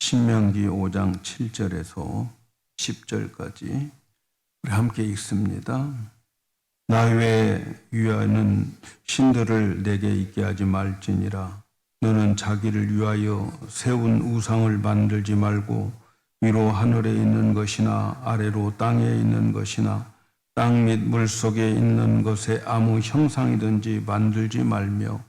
신명기 5장 7절에서 10절까지 우리 함께 읽습니다. 나 외에 위하여는 신들을 내게 있게 하지 말지니라. 너는 자기를 위하여 세운 우상을 만들지 말고 위로 하늘에 있는 것이나 아래로 땅에 있는 것이나 땅 및 물속에 있는 것에 아무 형상이든지 만들지 말며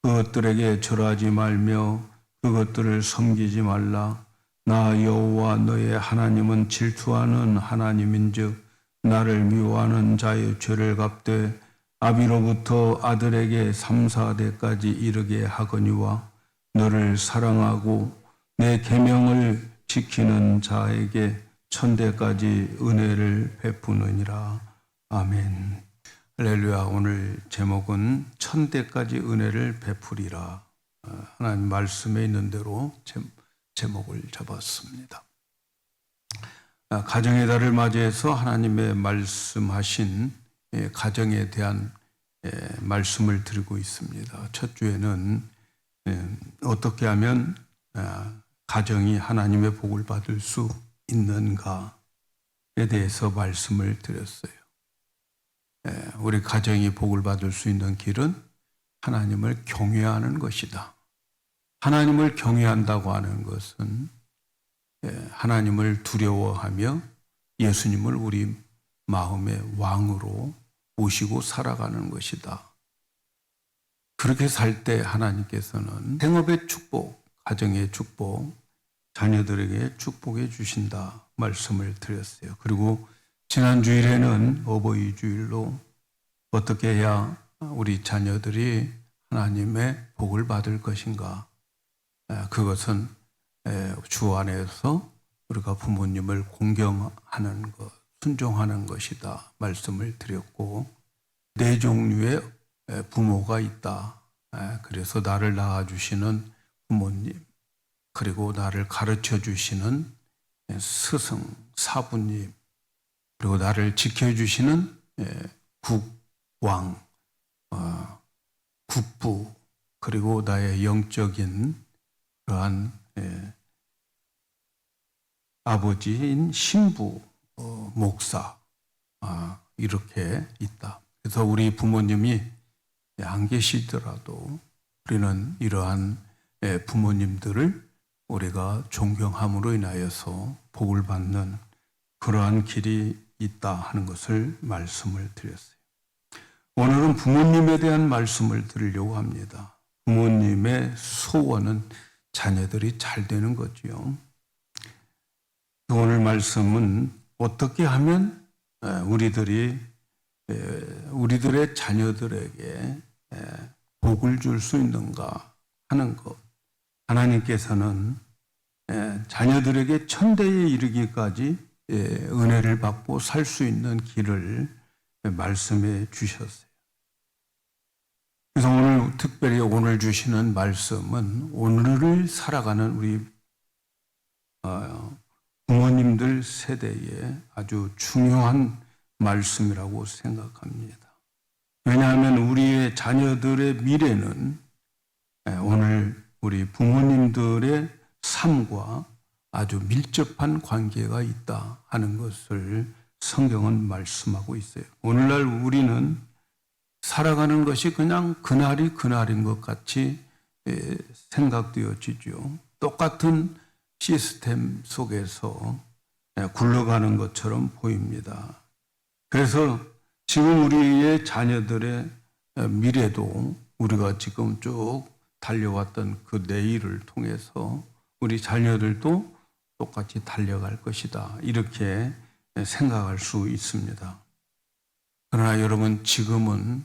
그것들에게 절하지 말며 그것들을 섬기지 말라. 나 여호와 너의 하나님은 질투하는 하나님인즉 나를 미워하는 자의 죄를 갚되 아비로부터 아들에게 3, 4대까지 이르게 하거니와 너를 사랑하고 내 계명을 지키는 자에게 1000대까지 은혜를 베푸느니라. 아멘. 할렐루야. 오늘 제목은 1000대까지 은혜를 베푸리라. 하나님 말씀에 있는 대로 제목을 잡았습니다. 가정의 달을 맞이해서 하나님의 말씀하신 가정에 대한 말씀을 드리고 있습니다. 첫 주에는 어떻게 하면 가정이 하나님의 복을 받을 수 있는가에 대해서 말씀을 드렸어요. 우리 가정이 복을 받을 수 있는 길은 하나님을 경외하는 것이다. 하나님을 경외한다고 하는 것은 하나님을 두려워하며 예수님을 우리 마음의 왕으로 모시고 살아가는 것이다. 그렇게 살 때 하나님께서는 생업의 축복, 가정의 축복, 자녀들에게 축복해 주신다 말씀을 드렸어요. 그리고 지난 주일에는 어버이 주일로 어떻게 해야 우리 자녀들이 하나님의 복을 받을 것인가? 그것은 주 안에서 우리가 부모님을 공경하는 것, 순종하는 것이다 말씀을 드렸고, 네 종류의 부모가 있다. 그래서 나를 낳아주시는 부모님, 그리고 나를 가르쳐 주시는 스승, 사부님, 그리고 나를 지켜주시는 국왕, 국부, 그리고 나의 영적인 그러한 아버지인 신부, 목사, 이렇게 있다. 그래서 우리 부모님이 안 계시더라도 우리는 이러한 부모님들을 우리가 존경함으로 인하여서 복을 받는 그러한 길이 있다 하는 것을 말씀을 드렸어요. 오늘은 부모님에 대한 말씀을 드리려고 합니다. 부모님의 소원은 자녀들이 잘 되는 거지요. 오늘 말씀은 어떻게 하면 우리들의 자녀들에게 복을 줄 수 있는가 하는 것. 하나님께서는 자녀들에게 1000대에 이르기까지 은혜를 받고 살 수 있는 길을 말씀해 주셨어요. 그래서 오늘 특별히 오늘 주시는 말씀은 오늘을 살아가는 우리 부모님들 세대에 아주 중요한 말씀이라고 생각합니다. 왜냐하면 우리의 자녀들의 미래는 오늘 우리 부모님들의 삶과 아주 밀접한 관계가 있다 하는 것을 성경은 말씀하고 있어요. 오늘날 우리는 살아가는 것이 그냥 그날이 그날인 것 같이 생각되어지죠. 똑같은 시스템 속에서 굴러가는 것처럼 보입니다. 그래서 지금 우리의 자녀들의 미래도 우리가 지금 쭉 달려왔던 그 내일을 통해서 우리 자녀들도 똑같이 달려갈 것이다. 이렇게 생각할 수 있습니다. 그러나 여러분, 지금은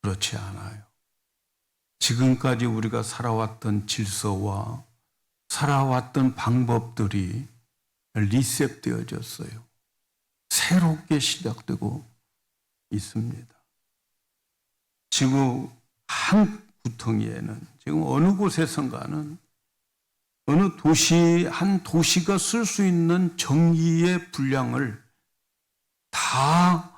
그렇지 않아요. 지금까지 우리가 살아왔던 질서와 살아왔던 방법들이 리셋되어졌어요. 새롭게 시작되고 있습니다. 지구 한 구덩이에는 지금 어느 곳에선가는 어느 도시, 한 도시가 쓸 수 있는 전기의 분량을 다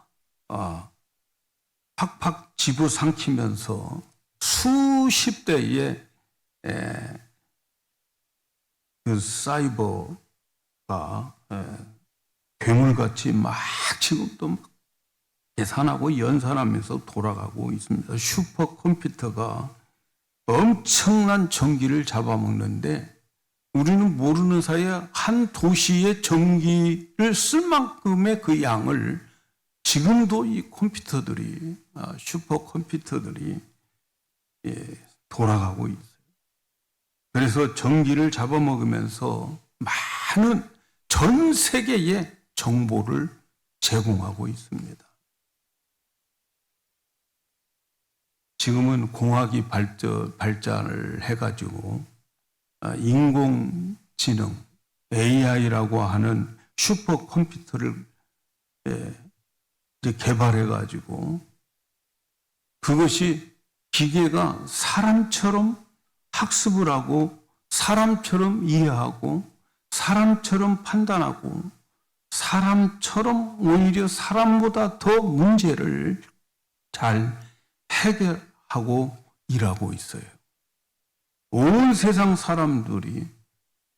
팍팍 집어삼키면서 수십 대의 그 사이버가 괴물같이 막 지금도 막 계산하고 연산하면서 돌아가고 있습니다. 슈퍼컴퓨터가 엄청난 전기를 잡아먹는데 우리는 모르는 사이에 한 도시의 전기를 쓸 만큼의 그 양을 지금도 이 컴퓨터들이, 슈퍼컴퓨터들이 돌아가고 있어요. 그래서 전기를 잡아먹으면서 많은 전 세계에 정보를 제공하고 있습니다. 지금은 공학이 발전을 해가지고 인공지능, AI라고 하는 슈퍼컴퓨터를 이제 개발해가지고 그것이 기계가 사람처럼 학습을 하고 사람처럼 이해하고 사람처럼 판단하고 사람처럼 오히려 사람보다 더 문제를 잘 해결하고 일하고 있어요. 온 세상 사람들이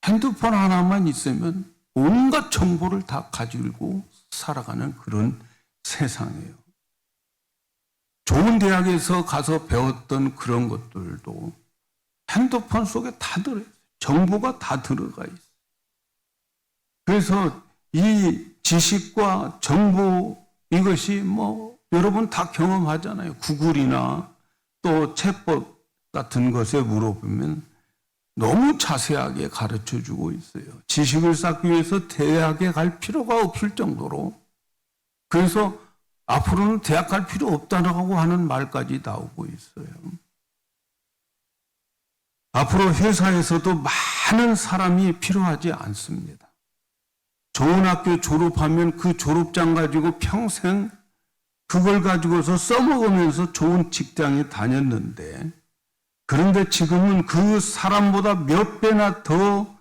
핸드폰 하나만 있으면 온갖 정보를 다 가지고 살아가는 그런 세상이에요. 좋은 대학에서 가서 배웠던 그런 것들도 핸드폰 속에 다 들어있어요. 정보가 다 들어가 있어요. 그래서 이 지식과 정보 이것이 여러분 다 경험하잖아요. 구글이나 또 챗봇 같은 것에 물어보면 너무 자세하게 가르쳐주고 있어요. 지식을 쌓기 위해서 대학에 갈 필요가 없을 정도로. 그래서 앞으로는 대학 갈 필요 없다라고 하는 말까지 나오고 있어요. 앞으로 회사에서도 많은 사람이 필요하지 않습니다. 좋은 학교 졸업하면 그 졸업장 가지고 평생 그걸 가지고서 써먹으면서 좋은 직장에 다녔는데, 그런데 지금은 그 사람보다 몇 배나 더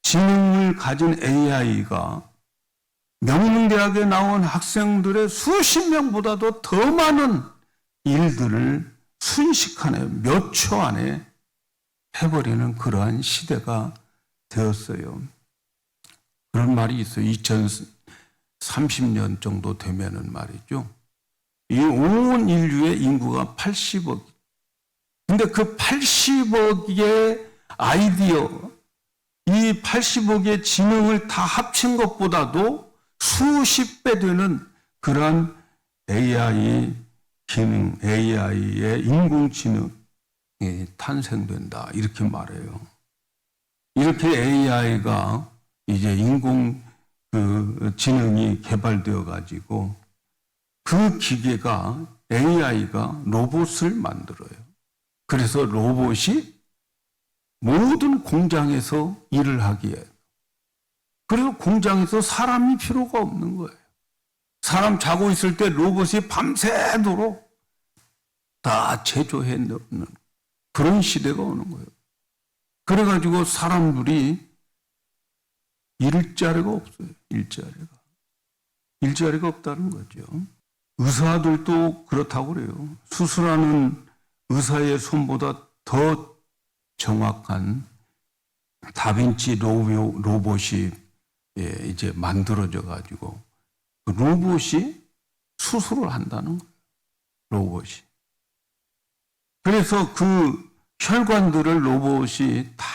지능을 가진 AI가 명문대학에 나온 학생들의 수십 명보다도 더 많은 일들을 순식간에 몇 초 안에 해버리는 그러한 시대가 되었어요. 그런 말이 있어요. 2030년 정도 되면은 말이죠. 이 온 인류의 인구가 80억. 근데 그 80억의 아이디어, 이 80억의 지능을 다 합친 것보다도 수십 배 되는 그러한 AI 기능, AI의 인공지능이 탄생된다. 이렇게 말해요. 이렇게 AI가 이제 지능이 개발되어 가지고 그 기계가 AI가 로봇을 만들어요. 그래서 로봇이 모든 공장에서 일을 하기에, 그래서 공장에서 사람이 필요가 없는 거예요. 사람 자고 있을 때 로봇이 밤새도록 다 제조해 놓는 그런 시대가 오는 거예요. 그래가지고 사람들이 일자리가 없어요. 일자리가 없다는 거죠. 의사들도 그렇다고 그래요. 수술하는 의사의 손보다 더 정확한 다빈치 로봇이 이제 만들어져 가지고 그 로봇이 수술을 한다는 거예요. 로봇이. 그래서 그 혈관들을 로봇이 다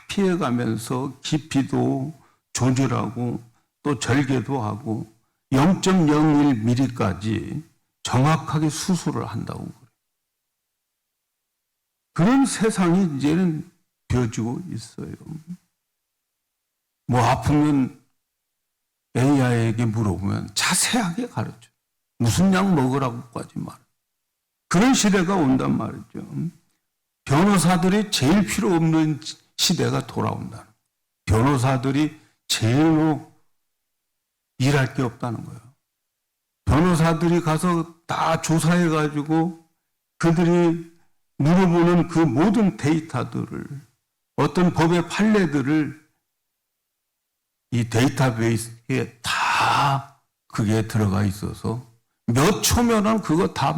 피해가면서 깊이도 조절하고 또 절개도 하고 0.01mm까지 정확하게 수술을 한다고 그래요. 그런 세상이 이제는 되어지고 있어요. 아프면 AI에게 물어보면 자세하게 가르쳐. 무슨 약 먹으라고까지 말해. 그런 시대가 온단 말이죠. 변호사들이 제일 필요 없는 시대가 돌아온다는 거예요. 변호사들이 제일로 일할 게 없다는 거예요. 변호사들이 가서 다 조사해가지고 그들이 물어보는 그 모든 데이터들을, 어떤 법의 판례들을 이 데이터베이스에 다 그게 들어가 있어서 몇 초면은 그거 다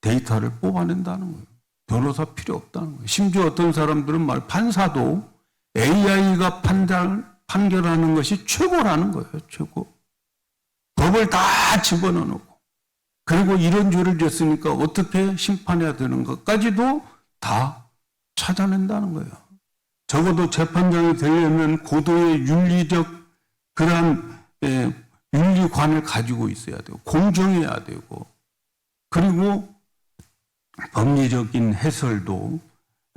데이터를 뽑아낸다는 거예요. 변호사 필요 없다는 거예요. 심지어 어떤 사람들은 판사도 AI가 판결하는 것이 최고라는 거예요. 최고. 법을 다 집어넣고 그리고 이런 죄를 졌으니까 어떻게 심판해야 되는 것까지도 다 찾아낸다는 거예요. 적어도 재판장이 되려면 고도의 윤리적 그러한 윤리관을 가지고 있어야 되고 공정해야 되고 그리고 법리적인 해설도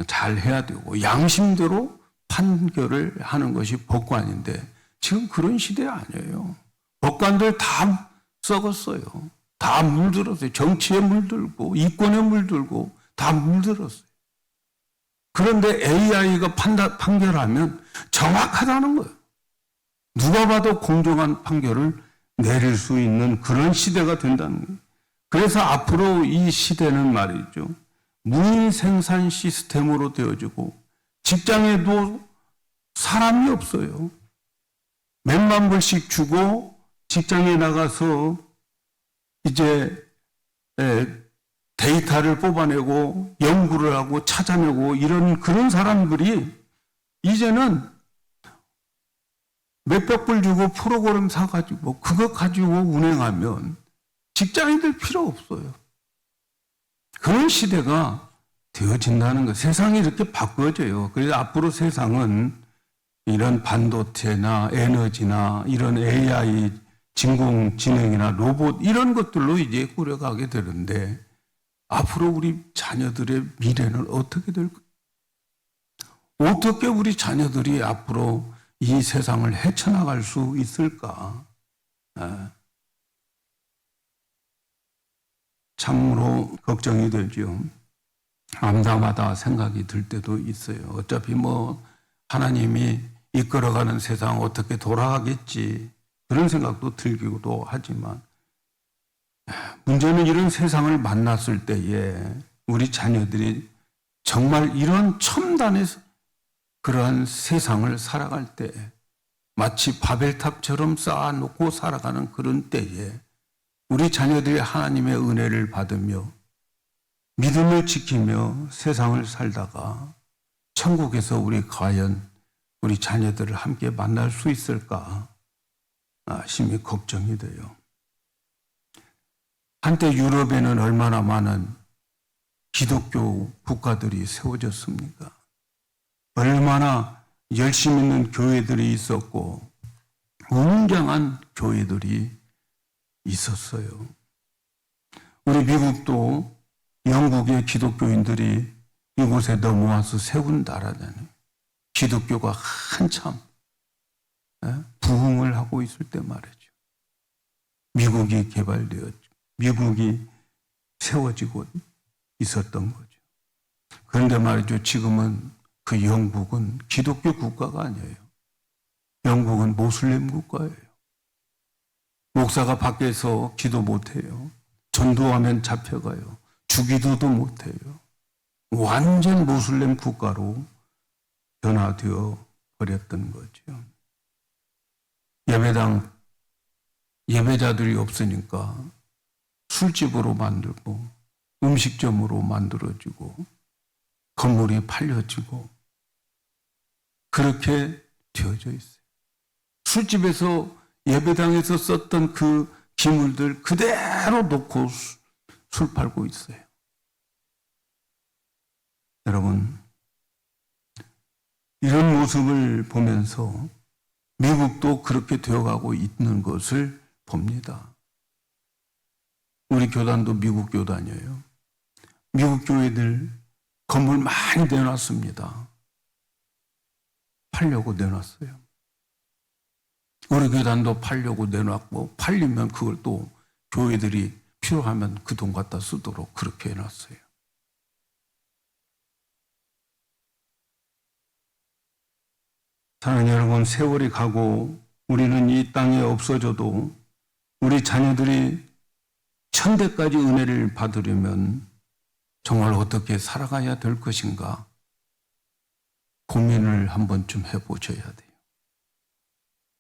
잘 해야 되고 양심대로 판결을 하는 것이 법관인데 지금 그런 시대 아니에요. 법관들 다 썩었어요. 다 물들었어요. 정치에 물들고 이권에 물들고 다 물들었어요. 그런데 AI가 판결하면 정확하다는 거예요. 누가 봐도 공정한 판결을 내릴 수 있는 그런 시대가 된다는 거예요. 그래서 앞으로 이 시대는 말이죠. 무인 생산 시스템으로 되어지고 직장에도 사람이 없어요. 몇만 불씩 주고 직장에 나가서 이제 데이터를 뽑아내고 연구를 하고 찾아내고 이런 그런 사람들이 이제는 몇백 불 주고 프로그램 사가지고 그거 가지고 운행하면 직장인들 필요 없어요. 그런 시대가 되어진다는 거. 세상이 이렇게 바꿔져요. 그래서 앞으로 세상은 이런 반도체나 에너지나 이런 AI, 인공지능이나 로봇 이런 것들로 이제 꾸려가게 되는데 앞으로 우리 자녀들의 미래는 어떻게 될까? 어떻게 우리 자녀들이 앞으로 이 세상을 헤쳐나갈 수 있을까? 참으로 걱정이 되죠. 암담하다 생각이 들 때도 있어요. 어차피 뭐 하나님이 이끌어가는 세상 어떻게 돌아가겠지 그런 생각도 들기도 하지만 문제는 이런 세상을 만났을 때에 우리 자녀들이 정말 이런 첨단의 그러한 세상을 살아갈 때 마치 바벨탑처럼 쌓아놓고 살아가는 그런 때에 우리 자녀들이 하나님의 은혜를 받으며 믿음을 지키며 세상을 살다가 천국에서 우리 과연 우리 자녀들을 함께 만날 수 있을까 심히 걱정이 돼요. 한때 유럽에는 얼마나 많은 기독교 국가들이 세워졌습니까? 얼마나 열심 있는 교회들이 있었고 웅장한 교회들이 있었어요. 우리 미국도 영국의 기독교인들이 이곳에 넘어와서 세운 나라잖아요. 기독교가 한참 부흥을 하고 있을 때 말이죠. 미국이 개발되었죠. 미국이 세워지고 있었던 거죠. 그런데 말이죠. 지금은 그 영국은 기독교 국가가 아니에요. 영국은 모슬렘 국가예요. 목사가 밖에서 기도 못해요. 전도하면 잡혀가요. 주기도도 못해요. 완전 모슬렘 국가로 변화되어 버렸던 거죠. 예배당 예배자들이 없으니까 술집으로 만들고 음식점으로 만들어지고 건물이 팔려지고 그렇게 되어져 있어요. 술집에서 예배당에서 썼던 그 기물들 그대로 놓고 술 팔고 있어요. 여러분, 이런 모습을 보면서 미국도 그렇게 되어가고 있는 것을 봅니다. 우리 교단도 미국 교단이에요. 미국 교회들 건물 많이 내놨습니다. 팔려고 내놨어요. 우리 교단도 팔려고 내놨고 팔리면 그걸 또 교회들이 필요하면 그 돈 갖다 쓰도록 그렇게 해놨어요. 사랑하는 여러분, 세월이 가고 우리는 이 땅에 없어져도 우리 자녀들이 천대까지 은혜를 받으려면 정말 어떻게 살아가야 될 것인가 고민을 한 번쯤 해보셔야 돼요.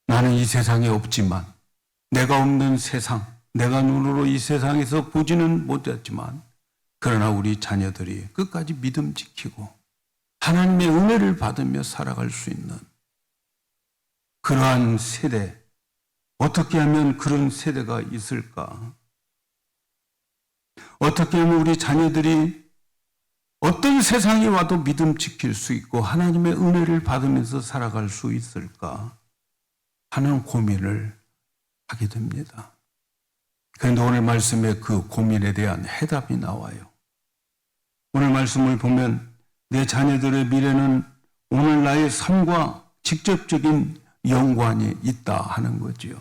나는 이 세상에 없지만 내가 없는 세상, 내가 눈으로 이 세상에서 보지는 못했지만 그러나 우리 자녀들이 끝까지 믿음 지키고 하나님의 은혜를 받으며 살아갈 수 있는 그러한 세대, 어떻게 하면 그런 세대가 있을까? 어떻게 하면 우리 자녀들이 어떤 세상이 와도 믿음 지킬 수 있고 하나님의 은혜를 받으면서 살아갈 수 있을까 하는 고민을 하게 됩니다. 그런데 오늘 말씀에 그 고민에 대한 해답이 나와요. 오늘 말씀을 보면 내 자녀들의 미래는 오늘 나의 삶과 직접적인 연관이 있다 하는 거지요.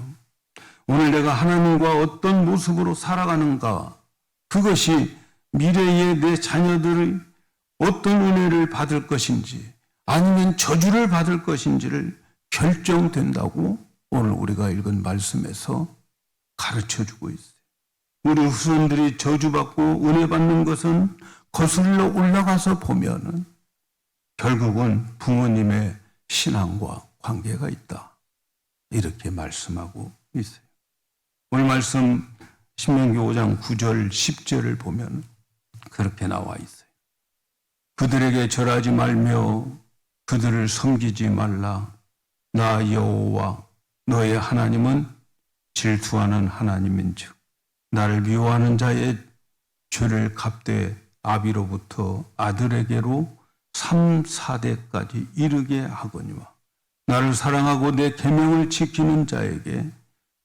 오늘 내가 하나님과 어떤 모습으로 살아가는가, 그것이 미래에 내 자녀들의 어떤 은혜를 받을 것인지 아니면 저주를 받을 것인지를 결정된다고 오늘 우리가 읽은 말씀에서 가르쳐주고 있어요. 우리 후손들이 저주받고 은혜 받는 것은 거슬러 올라가서 보면은 결국은 부모님의 신앙과 관계가 있다. 이렇게 말씀하고 있어요. 오늘 말씀 신명기 5장 9절 10절을 보면 그렇게 나와 있어요. 그들에게 절하지 말며 그들을 섬기지 말라. 나 여호와 너의 하나님은 질투하는 하나님인즉 나를 미워하는 자의 죄를 갚되 아비로부터 아들에게로 3, 4대까지 이르게 하거니와 나를 사랑하고 내 계명을 지키는 자에게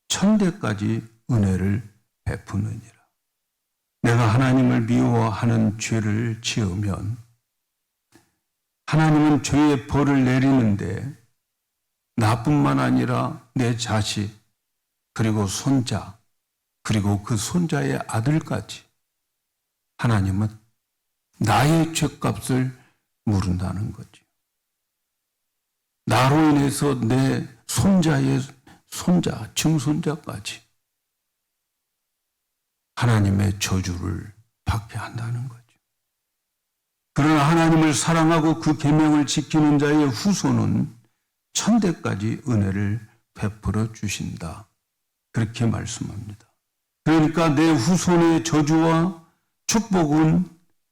1000대까지 은혜를 베푸느니라. 내가 하나님을 미워하는 죄를 지으면 하나님은 죄의 벌을 내리는데 나뿐만 아니라 내 자식 그리고 손자 그리고 그 손자의 아들까지 하나님은 나의 죄값을 물은다는 거죠. 나로 인해서 내 손자의 손자, 증손자까지 하나님의 저주를 받게 한다는 거죠. 그러나 하나님을 사랑하고 그 계명을 지키는 자의 후손은 1000대까지 은혜를 베풀어 주신다. 그렇게 말씀합니다. 그러니까 내 후손의 저주와 축복은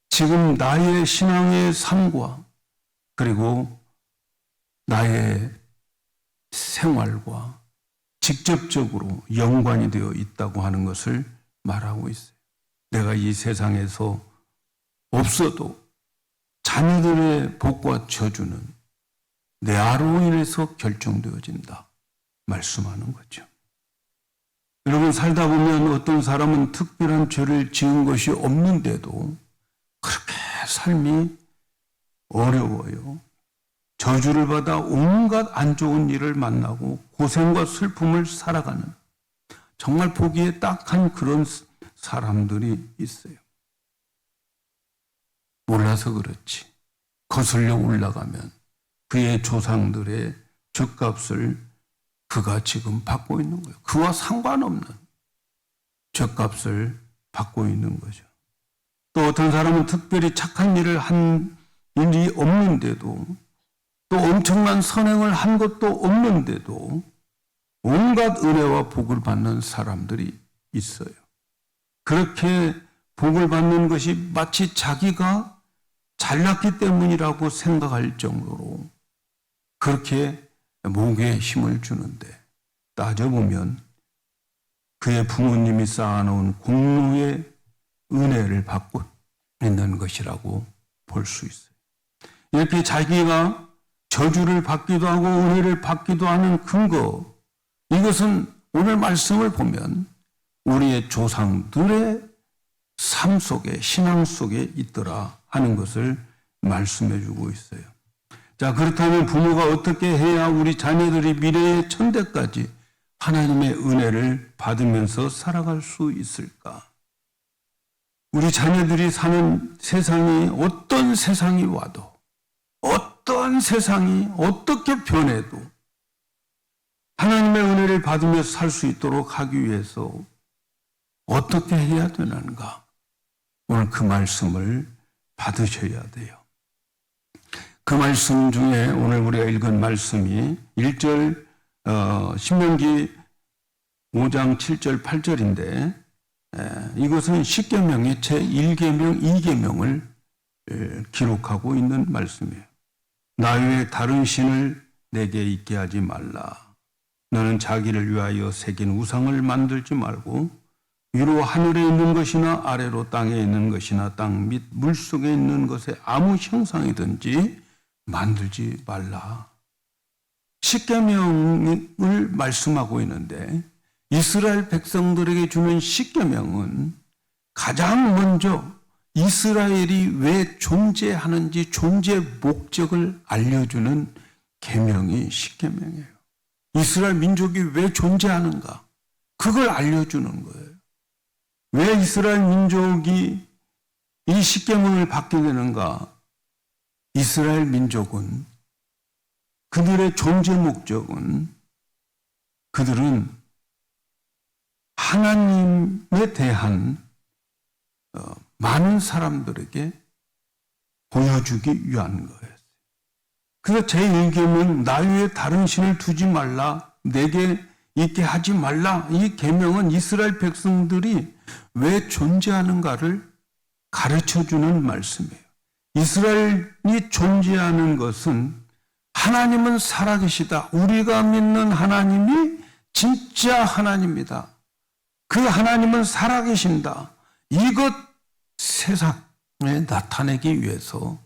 지금 나의 신앙의 삶과 그리고 나의 생활과 직접적으로 연관이 되어 있다고 하는 것을 말하고 있어요. 내가 이 세상에서 없어도 자녀들의 복과 저주는 내 아로 인해서 결정되어진다 말씀하는 거죠. 여러분, 살다 보면 어떤 사람은 특별한 죄를 지은 것이 없는데도 그렇게 삶이 어려워요. 저주를 받아 온갖 안 좋은 일을 만나고 고생과 슬픔을 살아가는 정말 보기에 딱한 그런 사람들이 있어요. 몰라서 그렇지. 거슬려 올라가면 그의 조상들의 죗값을 그가 지금 받고 있는 거예요. 그와 상관없는 죗값을 받고 있는 거죠. 또 어떤 사람은 특별히 착한 일을 한 일이 없는데도 또 엄청난 선행을 한 것도 없는데도 온갖 은혜와 복을 받는 사람들이 있어요. 그렇게 복을 받는 것이 마치 자기가 잘났기 때문이라고 생각할 정도로 그렇게 목에 힘을 주는데 따져보면 그의 부모님이 쌓아놓은 공로의 은혜를 받고 있는 것이라고 볼 수 있어요. 이렇게 자기가 저주를 받기도 하고 은혜를 받기도 하는 근거, 이것은 오늘 말씀을 보면 우리의 조상들의 삶 속에, 신앙 속에 있더라 하는 것을 말씀해 주고 있어요. 자, 그렇다면 부모가 어떻게 해야 우리 자녀들이 미래의 1000대까지 하나님의 은혜를 받으면서 살아갈 수 있을까? 우리 자녀들이 사는 세상이 어떤 세상이 와도 어떤 세상이 어떻게 변해도 하나님의 은혜를 받으며 살 수 있도록 하기 위해서 어떻게 해야 되는가? 오늘 그 말씀을 받으셔야 돼요. 그 말씀 중에 오늘 우리가 읽은 말씀이 1절 신명기 5장 7절 8절인데 이것은 십계명의 제1계명 2계명을 기록하고 있는 말씀이에요. 나 외에 다른 신을 내게 있게 하지 말라. 너는 자기를 위하여 새긴 우상을 만들지 말고 위로 하늘에 있는 것이나 아래로 땅에 있는 것이나 땅 및 물속에 있는 것에 아무 형상이든지 만들지 말라. 십계명을 말씀하고 있는데 이스라엘 백성들에게 주는 십계명은 가장 먼저 이스라엘이 왜 존재하는지 존재 목적을 알려주는 계명이 십계명이에요. 이스라엘 민족이 왜 존재하는가? 그걸 알려주는 거예요. 왜 이스라엘 민족이 이 십계명을 받게 되는가? 이스라엘 민족은 그들의 존재 목적은 그들은 하나님에 대한 많은 사람들에게 보여주기 위한 거예요. 그래서 제1계명 나 외에 다른 신을 두지 말라, 내게 있게 하지 말라. 이 계명은 이스라엘 백성들이 왜 존재하는가를 가르쳐주는 말씀이에요. 이스라엘이 존재하는 것은 하나님은 살아계시다. 우리가 믿는 하나님이 진짜 하나님이다. 그 하나님은 살아계신다. 이것 세상에 나타내기 위해서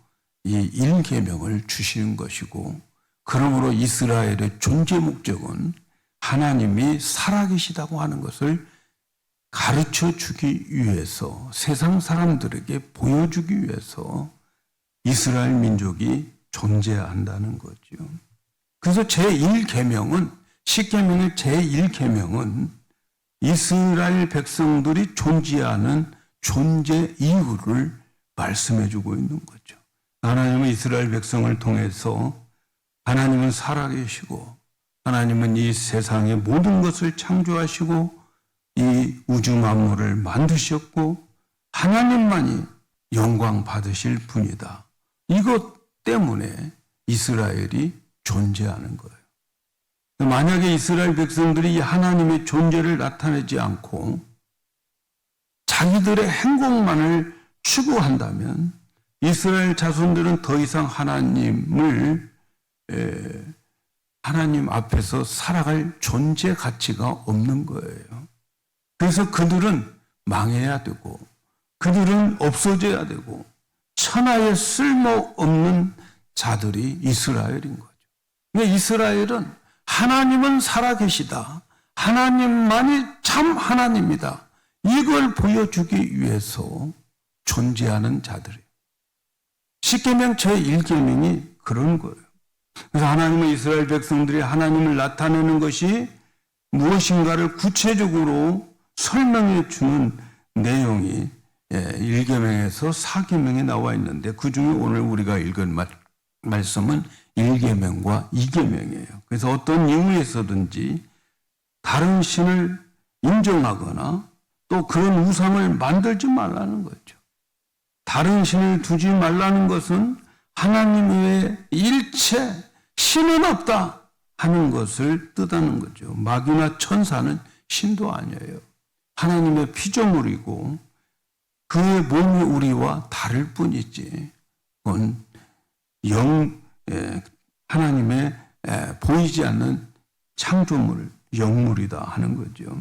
이 1계명을 주시는 것이고, 그러므로 이스라엘의 존재 목적은 하나님이 살아계시다고 하는 것을 가르쳐 주기 위해서, 세상 사람들에게 보여주기 위해서 이스라엘 민족이 존재한다는 거죠. 그래서 제1계명은, 십계명의 제1계명은 이스라엘 백성들이 존재하는 존재 이유를 말씀해 주고 있는 거죠. 하나님은 이스라엘 백성을 통해서 하나님은 살아계시고 하나님은 이 세상의 모든 것을 창조하시고 이 우주 만물을 만드셨고 하나님만이 영광 받으실 분이다. 이것 때문에 이스라엘이 존재하는 거예요. 만약에 이스라엘 백성들이 하나님의 존재를 나타내지 않고 자기들의 행복만을 추구한다면 이스라엘 자손들은 더 이상 하나님 앞에서 살아갈 존재 가치가 없는 거예요. 그래서 그들은 망해야 되고 그들은 없어져야 되고 천하에 쓸모없는 자들이 이스라엘인 거죠. 근데 이스라엘은 하나님은 살아계시다. 하나님만이 참 하나님이다. 이걸 보여주기 위해서 존재하는 자들이에요. 십계명 제1계명이 그런 거예요. 그래서 하나님은 이스라엘 백성들이 하나님을 나타내는 것이 무엇인가를 구체적으로 설명해 주는 내용이 1계명에서 4계명에 나와 있는데 그중에 오늘 우리가 읽은 말씀은 1계명과 2계명이에요. 그래서 어떤 이유에서든지 다른 신을 인정하거나 또 그런 우상을 만들지 말라는 거죠. 다른 신을 두지 말라는 것은 하나님 외에 일체 신은 없다 하는 것을 뜻하는 거죠. 마귀나 천사는 신도 아니에요. 하나님의 피조물이고 그의 몸이 우리와 다를 뿐이지 그건 하나님의 보이지 않는 창조물, 영물이다 하는 거죠.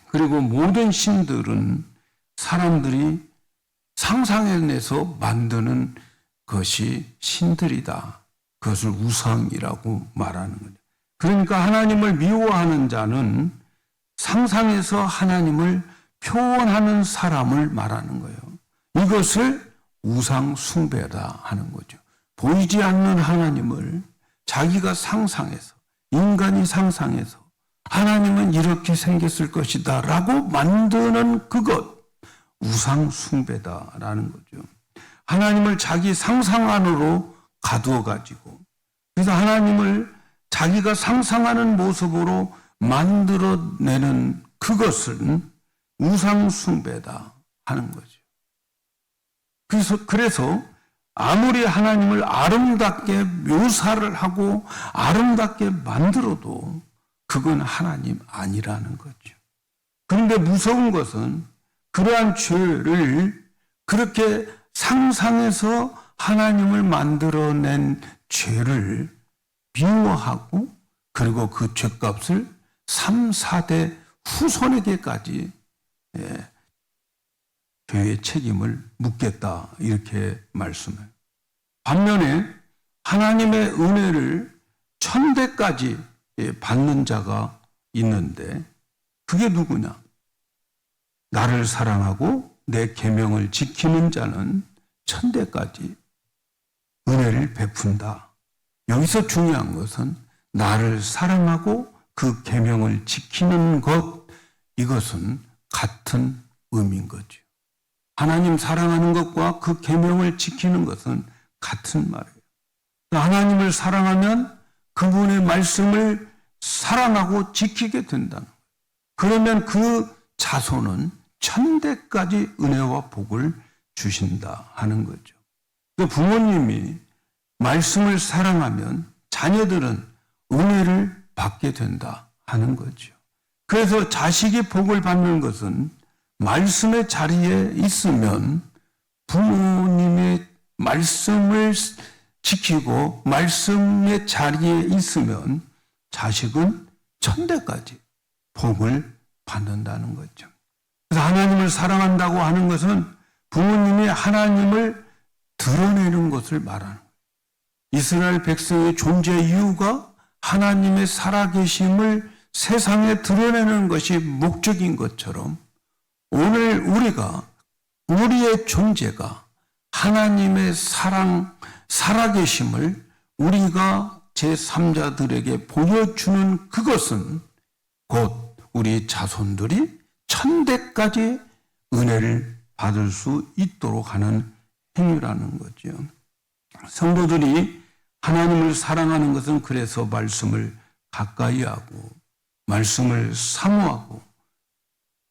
그리고 모든 신들은 사람들이 상상해내서 만드는 것이 신들이다. 그것을 우상이라고 말하는 거죠. 그러니까 하나님을 미워하는 자는 상상해서 하나님을 표현하는 사람을 말하는 거예요. 이것을 우상 숭배다 하는 거죠. 보이지 않는 하나님을 자기가 상상해서, 인간이 상상해서 하나님은 이렇게 생겼을 것이다 라고 만드는 그것, 우상 숭배다라는 거죠. 하나님을 자기 상상 안으로 가두어 가지고 그래서 하나님을 자기가 상상하는 모습으로 만들어내는 그것은 우상 숭배다 하는 거죠. 그래서 아무리 하나님을 아름답게 묘사를 하고 아름답게 만들어도 그건 하나님 아니라는 거죠. 그런데 무서운 것은 그러한 죄를 그렇게 상상해서 하나님을 만들어낸 죄를 미워하고 그리고 그 죄값을 3, 4대 후손에게까지 죄의 책임을 묻겠다 이렇게 말씀해요. 반면에 하나님의 은혜를 천대까지 받는 자가 있는데 그게 누구냐? 나를 사랑하고 내 계명을 지키는 자는 천대까지 은혜를 베푼다. 여기서 중요한 것은 나를 사랑하고 그 계명을 지키는 것, 이것은 같은 의미인 거죠. 하나님 사랑하는 것과 그 계명을 지키는 것은 같은 말이에요. 하나님을 사랑하면 그분의 말씀을 사랑하고 지키게 된다는 거예요. 그러면 그 자손은 천대까지 은혜와 복을 주신다 하는 거죠. 부모님이 말씀을 사랑하면 자녀들은 은혜를 받게 된다 하는 거죠. 그래서 자식이 복을 받는 것은 말씀의 자리에 있으면 부모님의 말씀을 지키고 말씀의 자리에 있으면 자식은 천대까지 복을 받는다는 거죠. 그래서 하나님을 사랑한다고 하는 것은 부모님이 하나님을 드러내는 것을 말하는 거예요. 이스라엘 백성의 존재 이유가 하나님의 살아계심을 세상에 드러내는 것이 목적인 것처럼 오늘 우리가 우리의 존재가 하나님의 살아계심을 우리가 제3자들에게 보여주는 그것은 곧 우리 자손들이 천대까지 은혜를 받을 수 있도록 하는 행위라는 거죠. 성도들이 하나님을 사랑하는 것은 그래서 말씀을 가까이 하고 말씀을 사모하고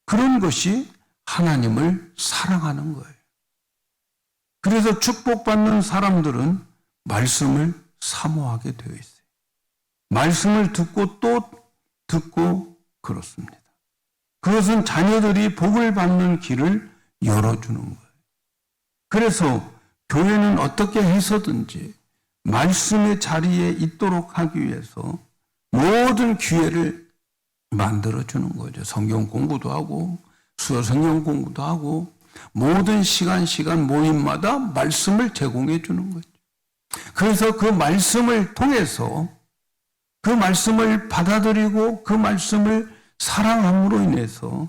그런 것이 하나님을 사랑하는 거예요. 그래서 축복받는 사람들은 말씀을 사모하게 되어 있어요. 말씀을 듣고 또 듣고 그렇습니다. 그것은 자녀들이 복을 받는 길을 열어주는 거예요. 그래서 교회는 어떻게 해서든지 말씀의 자리에 있도록 하기 위해서 모든 기회를 만들어주는 거죠. 성경 공부도 하고 수요 성경 공부도 하고 모든 시간 모임마다 말씀을 제공해 주는 거죠. 그래서 그 말씀을 통해서 그 말씀을 받아들이고 그 말씀을 사랑함으로 인해서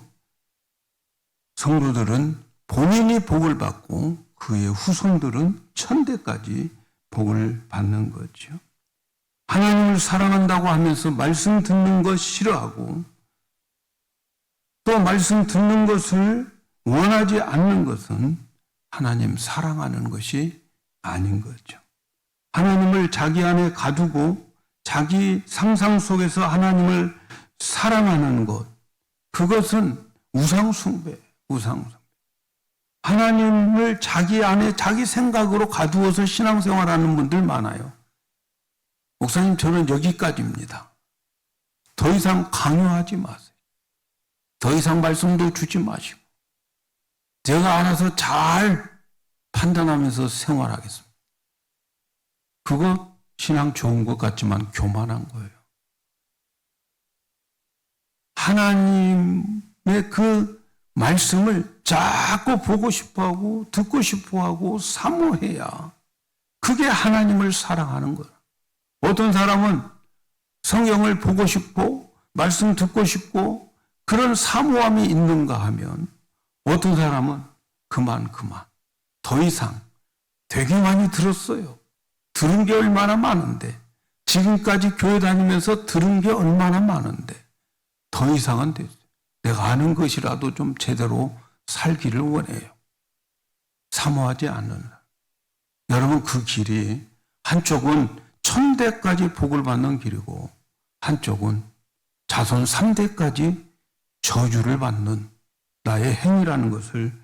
성도들은 본인이 복을 받고 그의 후손들은 천대까지 복을 받는 거죠. 하나님을 사랑한다고 하면서 말씀 듣는 것 싫어하고 또 말씀 듣는 것을 원하지 않는 것은 하나님 사랑하는 것이 아닌 거죠. 하나님을 자기 안에 가두고 자기 상상 속에서 하나님을 사랑하는 것, 그것은 우상숭배. 하나님을 자기 안에 자기 생각으로 가두어서 신앙생활하는 분들 많아요. 목사님, 저는 여기까지입니다. 더 이상 강요하지 마세요. 더 이상 말씀도 주지 마시고 제가 알아서 잘 판단하면서 생활하겠습니다. 그거 신앙 좋은 것 같지만 교만한 거예요. 하나님의 그 말씀을 자꾸 보고 싶어하고 듣고 싶어하고 사모해야 그게 하나님을 사랑하는 거예요. 어떤 사람은 성경을 보고 싶고 말씀 듣고 싶고 그런 사모함이 있는가 하면 어떤 사람은 그만 더 이상 되게 많이 들었어요. 들은 게 얼마나 많은데 지금까지 교회 다니면서 들은 게 얼마나 많은데 더 이상은 됐어요. 내가 아는 것이라도 좀 제대로 살기를 원해요. 사모하지 않는. 여러분, 그 길이 한쪽은 천대까지 복을 받는 길이고 한쪽은 자손 3대까지 저주를 받는 나의 행위라는 것을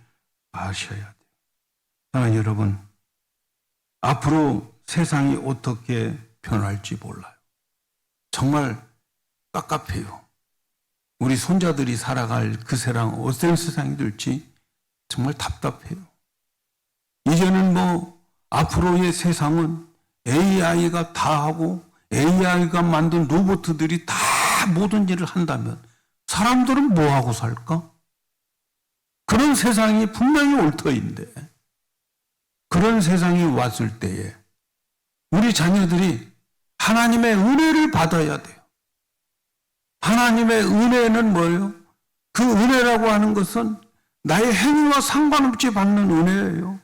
아셔야 돼요. 사랑하는 여러분, 앞으로 세상이 어떻게 변할지 몰라요. 정말 깝깝해요. 우리 손자들이 살아갈 그 세상 어떤 세상이 될지 정말 답답해요. 이제는 앞으로의 세상은 AI가 다 하고 AI가 만든 로봇들이 다 모든 일을 한다면 사람들은 뭐 하고 살까? 그런 세상이 분명히 올 터인데 그런 세상이 왔을 때에 우리 자녀들이 하나님의 은혜를 받아야 돼요. 하나님의 은혜는 뭐예요? 그 은혜라고 하는 것은 나의 행위와 상관없이 받는 은혜예요.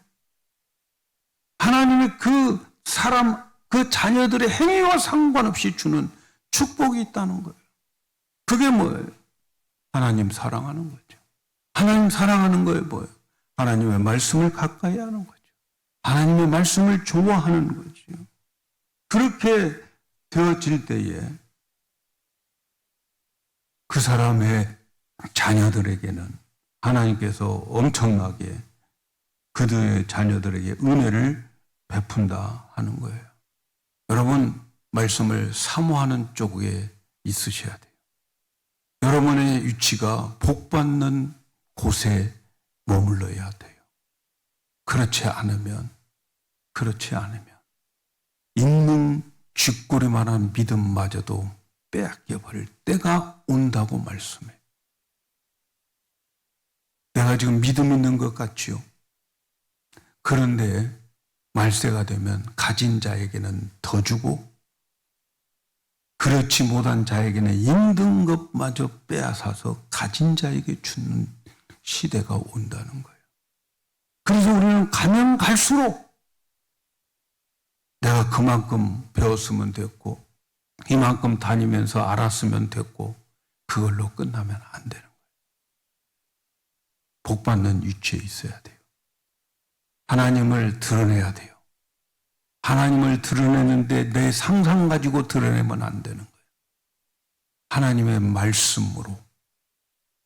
하나님이 그 사람, 그 자녀들의 행위와 상관없이 주는 축복이 있다는 거예요. 그게 뭐예요? 하나님 사랑하는 거죠. 하나님 사랑하는 거예요, 뭐예요? 하나님의 말씀을 가까이 하는 거죠. 하나님의 말씀을 좋아하는 거죠. 그렇게 되어질 때에 그 사람의 자녀들에게는 하나님께서 엄청나게 그들의 자녀들에게 은혜를 베푼다 하는 거예요. 여러분, 말씀을 사모하는 쪽에 있으셔야 돼요. 여러분의 위치가 복받는 곳에 머물러야 돼요. 그렇지 않으면 있는 쥐꼬리만한 믿음마저도 빼앗겨버릴 때가 온다고 말씀해요. 내가 지금 믿음 있는 것 같지요? 그런데 말세가 되면 가진 자에게는 더 주고 그렇지 못한 자에게는 힘든 것마저 빼앗아서 가진 자에게 주는 시대가 온다는 거예요. 그래서 우리는 가면 갈수록 내가 그만큼 배웠으면 됐고 이만큼 다니면서 알았으면 됐고 그걸로 끝나면 안 되는 거예요. 복받는 위치에 있어야 돼요. 하나님을 드러내야 돼요. 하나님을 드러내는데 내 상상 가지고 드러내면 안 되는 거예요. 하나님의 말씀으로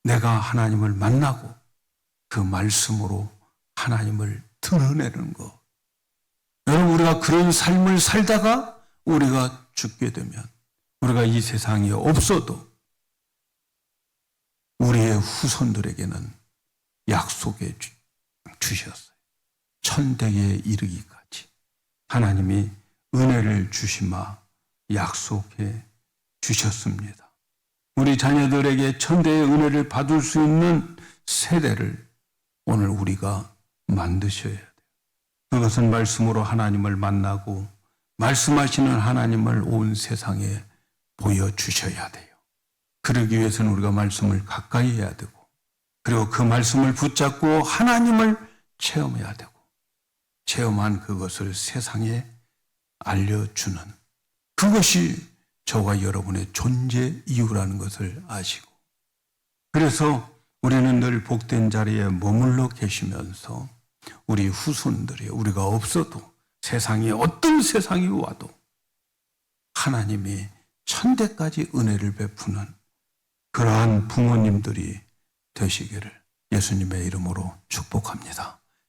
내가 하나님을 만나고 그 말씀으로 하나님을 드러내는 것. 여러분, 우리가 그런 삶을 살다가 우리가 죽게 되면 우리가 이 세상에 없어도 우리의 후손들에게는 약속해 주셨어요. 천대에 이르기까지 하나님이 은혜를 주시마 약속해 주셨습니다. 우리 자녀들에게 천대의 은혜를 받을 수 있는 세대를 오늘 우리가 만드셔야 돼요. 그것은 말씀으로 하나님을 만나고 말씀하시는 하나님을 온 세상에 보여주셔야 돼요. 그러기 위해서는 우리가 말씀을 가까이 해야 되고 그리고 그 말씀을 붙잡고 하나님을 체험해야 되고 체험한 그것을 세상에 알려주는 그것이 저와 여러분의 존재 이유라는 것을 아시고 그래서 우리는 늘 복된 자리에 머물러 계시면서 우리 후손들이 우리가 없어도 세상에 어떤 세상이 와도 하나님이 천대까지 은혜를 베푸는 그러한 부모님들이 되시기를 예수님의 이름으로 축복합니다.